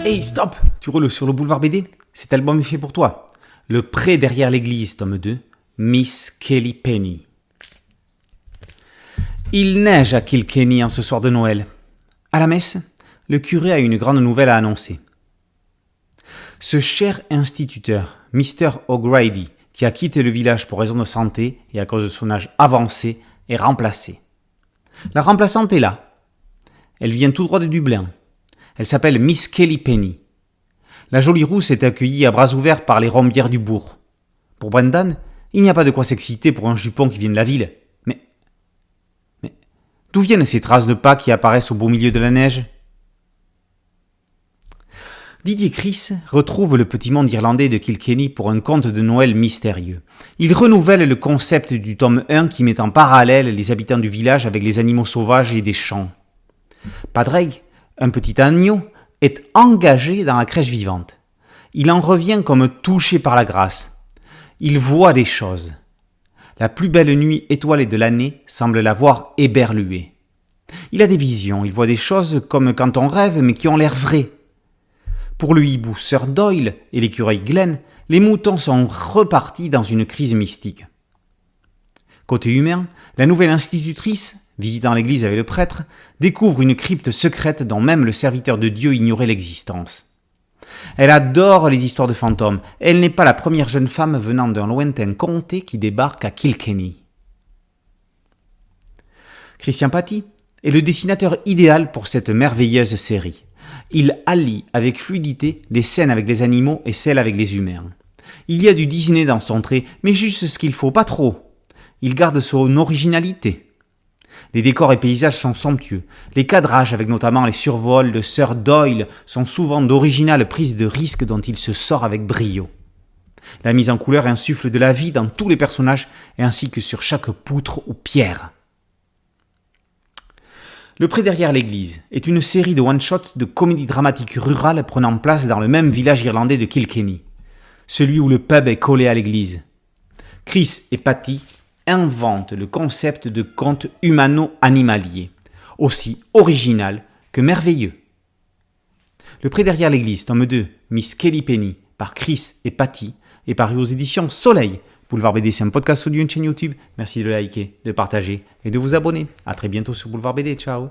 Hey, stop! Tu roules sur le boulevard BD? Cet album est fait pour toi. Le pré derrière l'église, tome 2, Miss Kelly Penny. Il neige à Kilkenny en ce soir de Noël. À la messe, le curé a une grande nouvelle à annoncer. Ce cher instituteur, Mr. O'Grady, qui a quitté le village pour raison de santé et à cause de son âge avancé, est remplacé. La remplaçante est là. Elle vient tout droit de Dublin. Elle s'appelle Miss Kelly Penny. La jolie rousse est accueillie à bras ouverts par les rombières du bourg. Pour Brendan, il n'y a pas de quoi s'exciter pour un jupon qui vient de la ville. Mais d'où viennent ces traces de pas qui apparaissent au beau milieu de la neige? Didier Chris retrouve le petit monde irlandais de Kilkenny pour un conte de Noël mystérieux. Il renouvelle le concept du tome 1 qui met en parallèle les habitants du village avec les animaux sauvages et des champs. Padraig, un petit agneau, est engagé dans la crèche vivante. Il en revient comme touché par la grâce. Il voit des choses. La plus belle nuit étoilée de l'année semble l'avoir éberlué. Il a des visions, il voit des choses comme quand on rêve mais qui ont l'air vraies. Pour le hibou Sir Doyle et l'écureuil Glenn, les moutons sont repartis dans une crise mystique. Côté humain, la nouvelle institutrice, visitant l'église avec le prêtre, découvre une crypte secrète dont même le serviteur de Dieu ignorait l'existence. Elle adore les histoires de fantômes. Elle n'est pas la première jeune femme venant d'un lointain comté qui débarque à Kilkenny. Christian Paty est le dessinateur idéal pour cette merveilleuse série. Il allie avec fluidité les scènes avec les animaux et celles avec les humains. Il y a du Disney dans son trait, mais juste ce qu'il faut, pas trop. Il garde son originalité. Les décors et paysages sont somptueux. Les cadrages, avec notamment les survols de Sir Doyle, sont souvent d'originales prises de risques dont il se sort avec brio. La mise en couleur insuffle de la vie dans tous les personnages ainsi que sur chaque poutre ou pierre. Le pré derrière l'église est une série de one-shots de comédie dramatique rurale prenant place dans le même village irlandais de Kilkenny, celui où le pub est collé à l'église. Chris et Paty inventent le concept de conte humano-animalier, aussi original que merveilleux. Le pré derrière l'église, tome 2, Miss Kelly Penny, par Chris et Paty, est paru aux éditions Soleil. Boulevard BD, c'est un podcast audio, une chaîne YouTube. Merci de liker, de partager et de vous abonner. A très bientôt sur Boulevard BD. Ciao.